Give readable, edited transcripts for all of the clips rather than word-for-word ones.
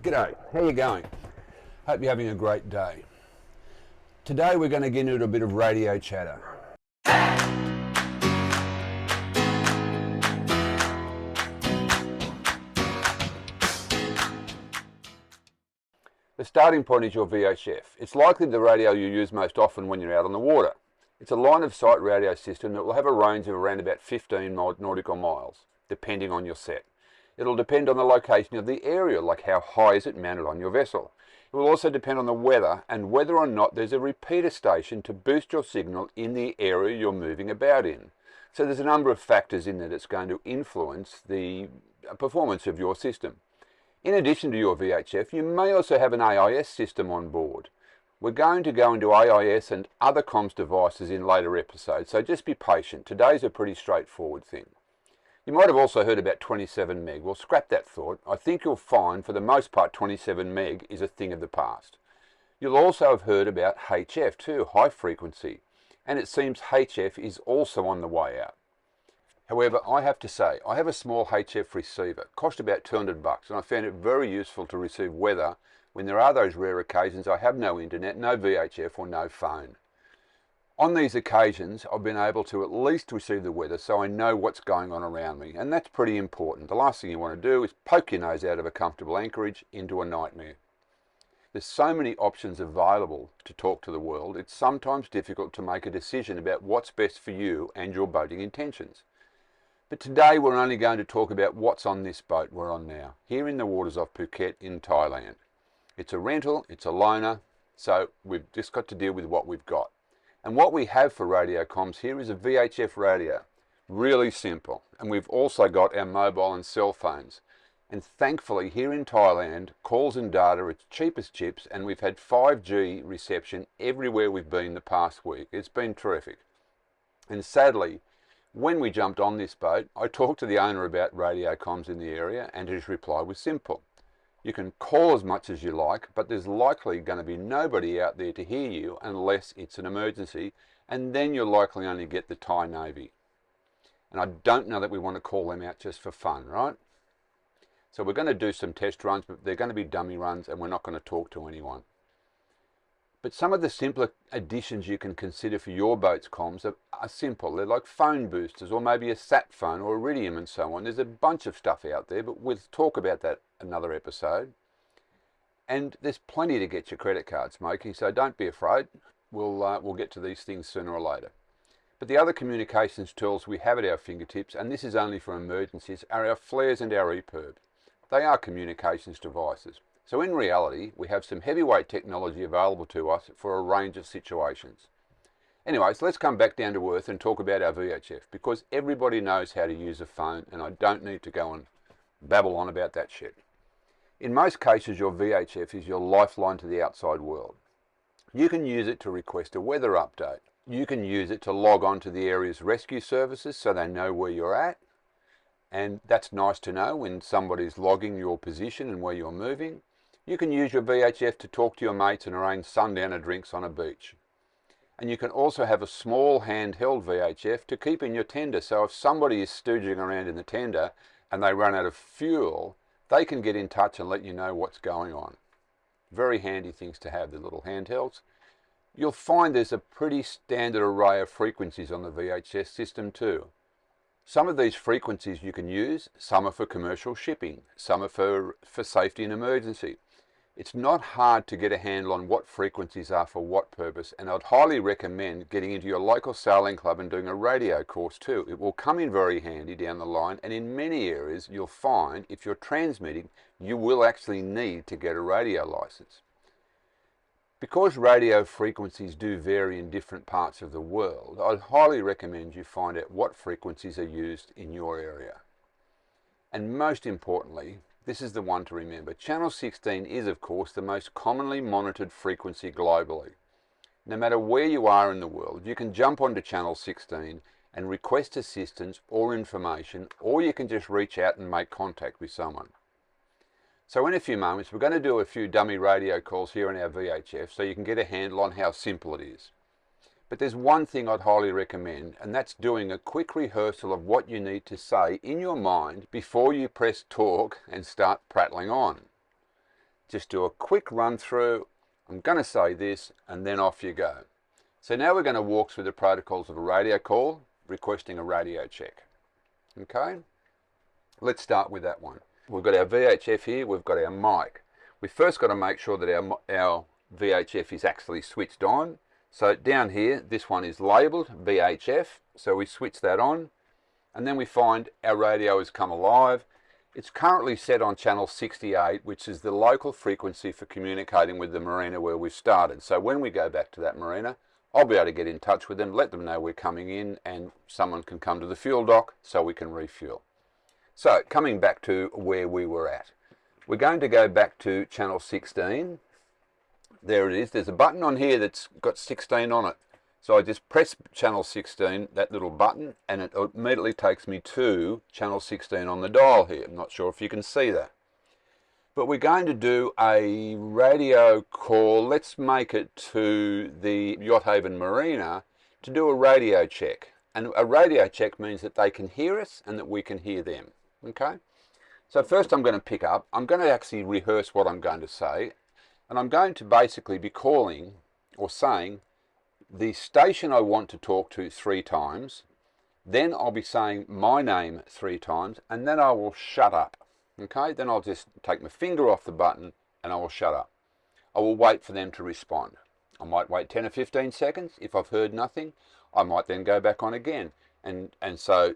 G'day, how you going? Hope you're having a great day. Today we're going to get into a bit of radio chatter. The starting point is your VHF. It's likely the radio you use most often when you're out on the water. It's a line of sight radio system that will have a range of around about 15 nautical miles, depending on your set. It'll depend on the location of the area, like how high is it mounted on your vessel. It will also depend on the weather and whether or not there's a repeater station to boost your signal in the area you're moving about in. So there's a number of factors in there that's going to influence the performance of your system. In addition to your VHF, you may also have an AIS system on board. We're going to go into AIS and other comms devices in later episodes, so just be patient. Today's a pretty straightforward thing. You might have also heard about 27 meg. Well, scrap that thought. I think you'll find, for the most part, 27 meg is a thing of the past. You'll also have heard about HF too, high frequency, and it seems HF is also on the way out. However, I have to say, I have a small HF receiver. It cost about $200, and I found it very useful to receive weather when there are those rare occasions I have no internet, no VHF or no phone. On these occasions, I've been able to at least receive the weather so I know what's going on around me, and that's pretty important. The last thing you want to do is poke your nose out of a comfortable anchorage into a nightmare. There's so many options available to talk to the world, it's sometimes difficult to make a decision about what's best for you and your boating intentions. But today we're only going to talk about what's on this boat we're on now, here in the waters of Phuket in Thailand. It's a rental, it's a loaner, so we've just got to deal with what we've got. And what we have for radio comms here is a VHF radio. Really simple. And we've also got our mobile and cell phones. And thankfully here in Thailand, calls and data are cheap as chips, and we've had 5G reception everywhere we've been the past week. It's been terrific. And sadly, when we jumped on this boat, I talked to the owner about radio comms in the area, and his reply was simple. You can call as much as you like, but there's likely going to be nobody out there to hear you unless it's an emergency, and then you'll likely only get the Thai Navy. And I don't know that we want to call them out just for fun, right? So we're going to do some test runs, but they're going to be dummy runs, and we're not going to talk to anyone. But some of the simpler additions you can consider for your boat's comms are simple. They're like phone boosters, or maybe a sat phone or iridium and so on. There's a bunch of stuff out there, but we'll talk about that another episode. And there's plenty to get your credit card, Smokey, so don't be afraid. We'll get to these things sooner or later. But the other communications tools we have at our fingertips, and this is only for emergencies, are our flares and our EPIRB. They are communications devices. So in reality, we have some heavyweight technology available to us for a range of situations. Anyways, let's come back down to earth and talk about our VHF, because everybody knows how to use a phone, and I don't need to go and babble on about that shit. In most cases, your VHF is your lifeline to the outside world. You can use it to request a weather update. You can use it to log on to the area's rescue services so they know where you're at. And that's nice to know when somebody's logging your position and where you're moving. You can use your VHF to talk to your mates and arrange sundowner drinks on a beach. And you can also have a small handheld VHF to keep in your tender, so if somebody is stooging around in the tender and they run out of fuel, they can get in touch and let you know what's going on. Very handy things to have, the little handhelds. You'll find there's a pretty standard array of frequencies on the VHF system too. Some of these frequencies you can use, some are for commercial shipping, some are for safety and emergency. It's not hard to get a handle on what frequencies are for what purpose, and I'd highly recommend getting into your local sailing club and doing a radio course too. It will come in very handy down the line, and in many areas you'll find if you're transmitting, you will actually need to get a radio license. Because radio frequencies do vary in different parts of the world, I'd highly recommend you find out what frequencies are used in your area. And most importantly, this is the one to remember. Channel 16 is, of course, the most commonly monitored frequency globally. No matter where you are in the world, you can jump onto Channel 16 and request assistance or information, or you can just reach out and make contact with someone. So in a few moments, we're going to do a few dummy radio calls here in our VHF so you can get a handle on how simple it is. But there's one thing I'd highly recommend, and that's doing a quick rehearsal of what you need to say in your mind before you press talk and start prattling on. just do a quick run through. I'm going to say this and then off you go. So now we're going to walk through the protocols of a radio call, requesting a radio check. Okay, let's start with that one. We've got our VHF here, we've got our mic. We first got to make sure that our VHF is actually switched on. So down here, this one is labelled VHF, so we switch that on, and then we find our radio has come alive. It's currently set on channel 68, which is the local frequency for communicating with the marina where we've started. So when we go back to that marina, I'll be able to get in touch with them, let them know we're coming in, and someone can come to the fuel dock so we can refuel. So coming back to where we were at, we're going to go back to channel 16. There it is. There's a button on here that's got 16 on it. So I just press channel 16, that little button, and it immediately takes me to channel 16 on the dial here. I'm not sure if you can see that. But we're going to do a radio call. Let's make it to the Yacht Haven Marina to do a radio check. And a radio check means that they can hear us and that we can hear them. Okay? So first I'm going to pick up. I'm going to actually rehearse what I'm going to say. And I'm going to basically be calling or saying the station I want to talk to 3 times. Then I'll be saying my name 3 times. And then I will shut up. Okay, then I'll just take my finger off the button and I will shut up. I will wait for them to respond. I might wait 10 or 15 seconds. If I've heard nothing, I might then go back on again. And so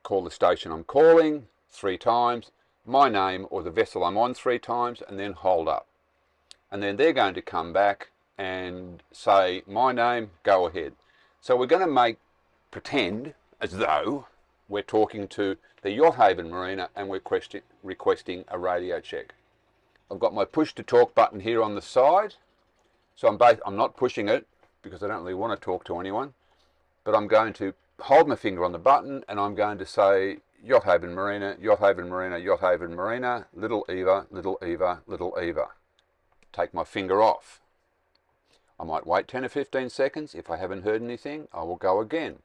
call the station I'm calling 3 times, my name or the vessel I'm on 3 times, and then hold up. And then they're going to come back and say, my name, go ahead. So we're going to pretend as though we're talking to the Yacht Haven Marina and we're requesting a radio check. I've got my push to talk button here on the side. So I'm not pushing it because I don't really want to talk to anyone. But I'm going to hold my finger on the button and I'm going to say Yacht Haven Marina, Yacht Haven Marina, Yacht Haven Marina, Little Eva, Little Eva, Little Eva. Take my finger off. I might wait 10 or 15 seconds. If I haven't heard anything, I will go again.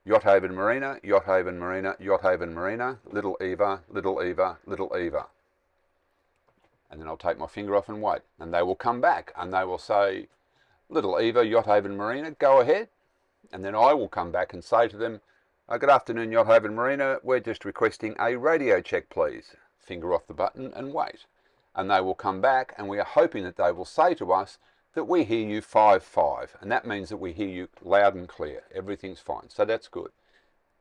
Yacht Haven Marina, Yacht Haven Marina, Yacht Haven Marina, Little Eva, Little Eva, Little Eva. And then I'll take my finger off and wait. And they will come back and they will say, Little Eva, Yacht Haven Marina, go ahead. And then I will come back and say to them, good afternoon, Yacht Haven Marina. We're just requesting a radio check, please. Finger off the button and wait. And they will come back and we are hoping that they will say to us that we hear you 5-5. And that means that we hear you loud and clear. Everything's fine. So that's good.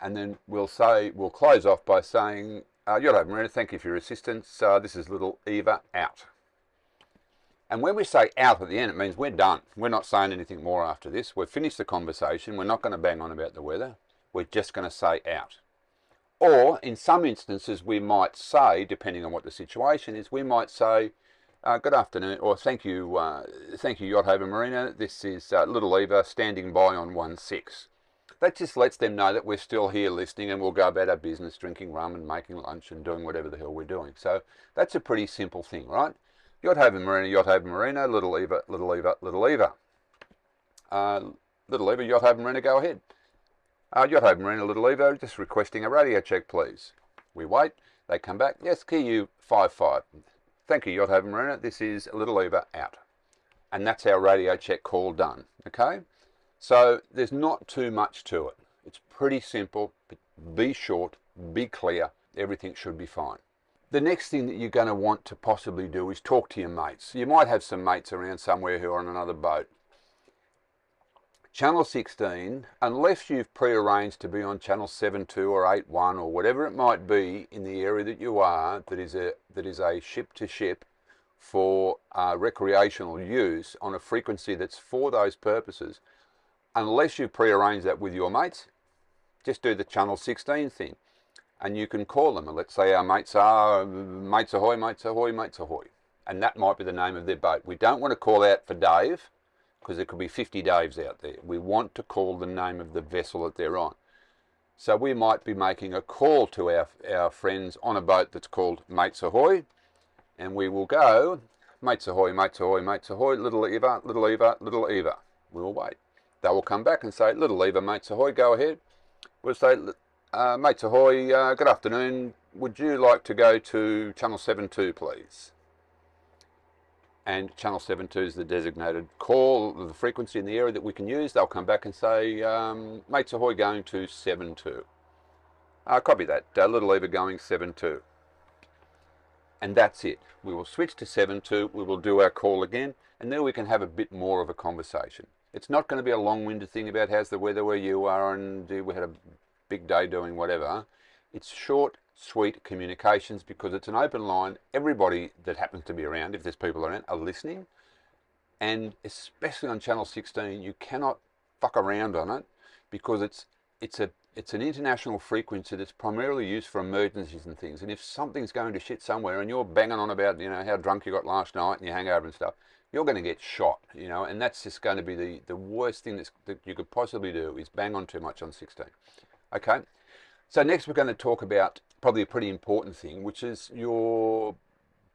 And then we'll close off by saying, Yacht Haven Marina, thank you for your assistance. This is Little Eva out. And when we say out at the end, it means we're done. We're not saying anything more after this. We've finished the conversation. We're not going to bang on about the weather. We're just going to say out. Or in some instances we might say, depending on what the situation is, we might say, good afternoon, or thank you Yacht Haven Marina. This is Little Eva standing by on 1-6. That just lets them know that we're still here listening and we'll go about our business, drinking rum and making lunch and doing whatever the hell we're doing. So that's a pretty simple thing, right? Yacht Haven Marina, Yacht Haven Marina, Little Eva, Little Eva, Little Eva. Little Eva, Yacht Haven Marina, go ahead. Yacht Haven Marina, Little Eva, just requesting a radio check, please. We wait. They come back. Yes, KU 5-5. Thank you, Yacht Haven Marina. This is Little Eva out. And that's our radio check call done. Okay? So there's not too much to it. It's pretty simple. Be short, be clear. Everything should be fine. The next thing that you're going to want to possibly do is talk to your mates. You might have some mates around somewhere who are on another boat. Channel 16, unless you've prearranged to be on channel 7.2 or 8.1 or whatever it might be in the area that you are, that is a ship-to-ship for recreational use on a frequency that's for those purposes, unless you prearrange that with your mates, just do the channel 16 thing. And you can call them, and let's say our mates are mates ahoy, mates ahoy, mates ahoy. And that might be the name of their boat. We don't want to call out for Dave, because there could be 50 Daves out there. We want to call the name of the vessel that they're on. So we might be making a call to our friends on a boat that's called Mates Ahoy, and we will go, Mates Ahoy, Mates Ahoy, Mates Ahoy, Little Eva, Little Eva, Little Eva. We will wait. They will come back and say, Little Eva, Mates Ahoy, go ahead. We'll say, Mates Ahoy, good afternoon. Would you like to go to channel 7.2, please? and channel 72 is the designated call, the frequency in the area that we can use. They'll come back and say, mates ahoy, going to 72. Copy that, little Eva going 72. And that's it. We will switch to 72, we will do our call again, and then we can have a bit more of a conversation. It's not going to be a long-winded thing about how's the weather where you are and we had a big day doing whatever. It's short, sweet communications because it's an open line. Everybody that happens to be around, if there's people around, are listening. And especially on channel 16, you cannot fuck around on it because it's an international frequency that's primarily used for emergencies and things. And if something's going to shit somewhere and you're banging on about, how drunk you got last night and your hangover and stuff, you're going to get shot, and that's just going to be the worst thing that you could possibly do is bang on too much on 16. Okay, so next we're going to talk about probably a pretty important thing, which is your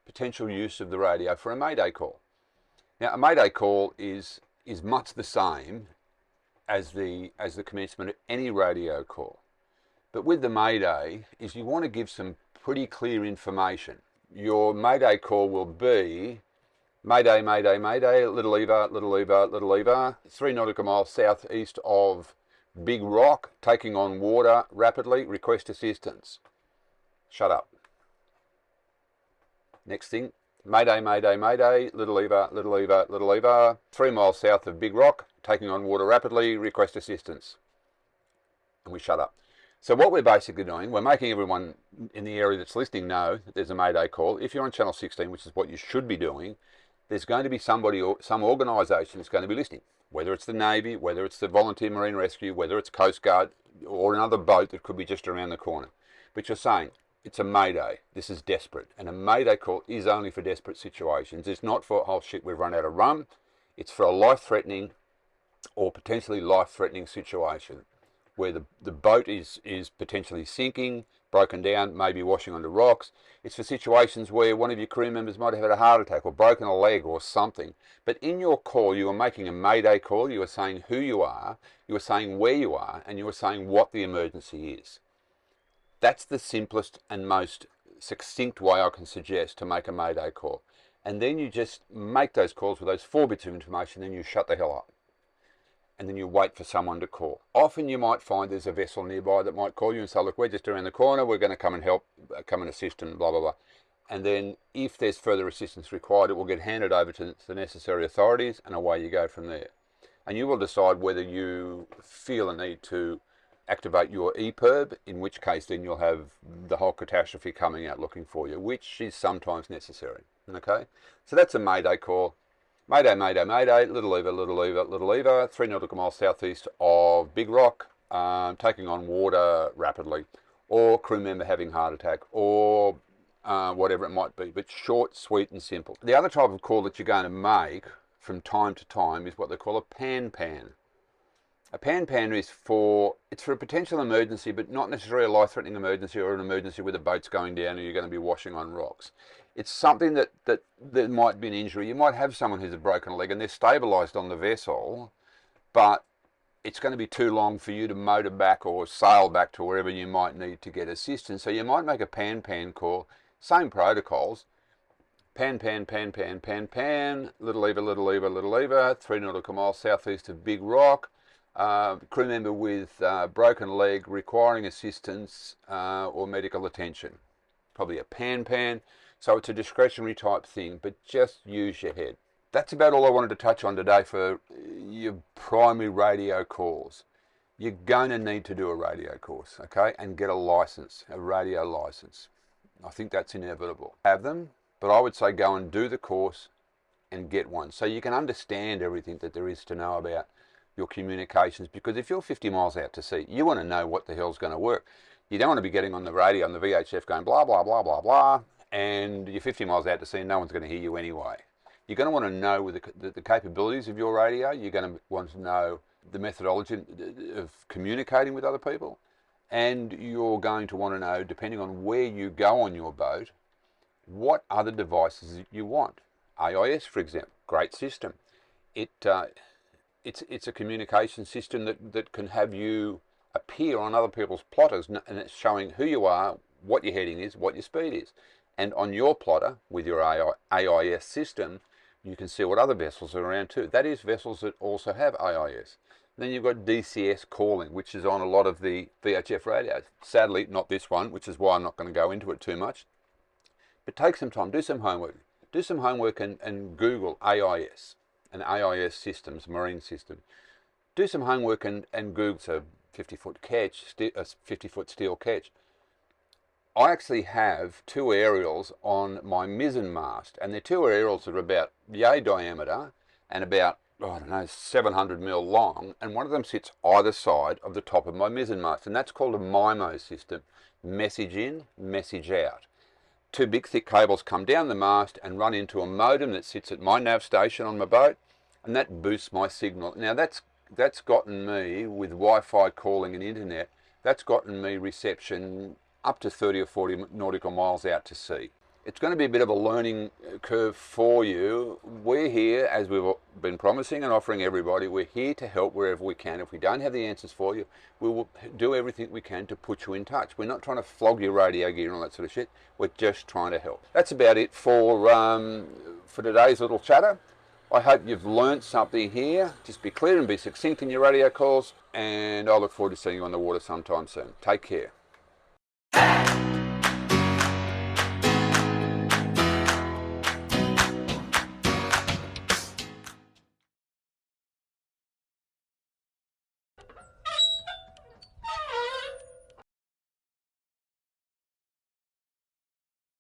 potential use of the radio for a mayday call. Now, a mayday call is much the same as the commencement of any radio call. But with the mayday is you want to give some pretty clear information. Your mayday call will be mayday, mayday, mayday, little Eva, little Eva, little Eva, 3 nautical miles southeast of Big Rock, taking on water rapidly, request assistance. Shut up. Next thing, mayday, mayday, mayday, little Eva, little Eva, little Eva, 3 miles south of Big Rock, taking on water rapidly, request assistance. And we shut up. So what we're basically doing, we're making everyone in the area that's listening know that there's a mayday call. If you're on channel 16, which is what you should be doing, there's going to be somebody or some organisation that's going to be listening. Whether it's the Navy, whether it's the Volunteer Marine Rescue, whether it's Coast Guard, or another boat that could be just around the corner. But you're saying, it's a mayday. This is desperate. And a mayday call is only for desperate situations. It's not for, oh shit, we've run out of rum. It's for a life-threatening or potentially life-threatening situation where the boat is potentially sinking, broken down, maybe washing onto rocks. It's for situations where one of your crew members might have had a heart attack or broken a leg or something. But in your call, you are making a mayday call. You are saying who you are saying where you are, and you are saying what the emergency is. That's the simplest and most succinct way I can suggest to make a mayday call. And then you just make those calls with those 4 bits of information, and you shut the hell up. And then you wait for someone to call. Often you might find there's a vessel nearby that might call you and say, look, we're just around the corner, we're going to come and help, come and assist and blah, blah, blah. And then if there's further assistance required, it will get handed over to the necessary authorities, and away you go from there. And you will decide whether you feel a need to activate your EPIRB, in which case then you'll have the whole catastrophe coming out looking for you, which is sometimes necessary. Okay? So that's a mayday call. Mayday, mayday, mayday, little Eva, little Eva, little Eva, 3 nautical miles southeast of Big Rock, taking on water rapidly, or crew member having heart attack, or whatever it might be, but short, sweet and simple. The other type of call that you're going to make from time to time is what they call a pan-pan. A pan-pan is for a potential emergency, but not necessarily a life-threatening emergency or an emergency where the boat's going down and you're going to be washing on rocks. It's something that there might be an injury. You might have someone who's a broken leg and they're stabilised on the vessel, but it's going to be too long for you to motor back or sail back to wherever you might need to get assistance. So you might make a pan-pan call, same protocols, pan, pan, pan, pan, pan, pan, little Eva, little Eva, little Eva, 3 nautical miles southeast of Big Rock, crew member with broken leg requiring assistance or medical attention. Probably a pan-pan. So it's a discretionary type thing, but just use your head. That's about all I wanted to touch on today for your primary radio calls. You're going to need to do a radio course, okay, and get a license, a radio license. I think that's inevitable. Have them, but I would say go and do the course and get one so you can understand everything that there is to know about your communications, because if you're 50 miles out to sea, you want to know what the hell's going to work. You don't want to be getting on the radio on the VHF going blah, blah, blah, blah, blah, and you're 50 miles out to sea and no one's going to hear you anyway. You're going to want to know the capabilities of your radio. You're going to want to know the methodology of communicating with other people. And you're going to want to know, depending on where you go on your boat, what other devices you want. AIS, for example, great system. It's a communication system that can have you appear on other people's plotters, and it's showing who you are, what your heading is, what your speed is. And on your plotter, with your AIS system, you can see what other vessels are around too. That is vessels that also have AIS. Then you've got DCS calling, which is on a lot of the VHF radios. Sadly, not this one, which is why I'm not going to go into it too much. But take some time, do some homework. Do some homework and Google AIS and AIS systems, marine system. Do some homework and Google a 50-foot catch, a 50-foot steel catch. I actually have two aerials on my mizzen mast, and they're two aerials that are about yay diameter and about, I don't know, 700 mil long, and one of them sits either side of the top of my mizzen mast, and that's called a MIMO system, message in, message out. Two big thick cables come down the mast and run into a modem that sits at my nav station on my boat, and that boosts my signal. Now that's gotten me, with Wi-Fi calling and internet, that's gotten me reception up to 30 or 40 nautical miles out to sea. It's going to be a bit of a learning curve for you. We're here, as we've been promising and offering everybody, we're here to help wherever we can. If we don't have the answers for you, we will do everything we can to put you in touch. We're not trying to flog your radio gear and all that sort of shit. We're just trying to help. That's about it for today's little chatter. I hope you've learnt something here. Just be clear and be succinct in your radio calls, and I look forward to seeing you on the water sometime soon. Take care.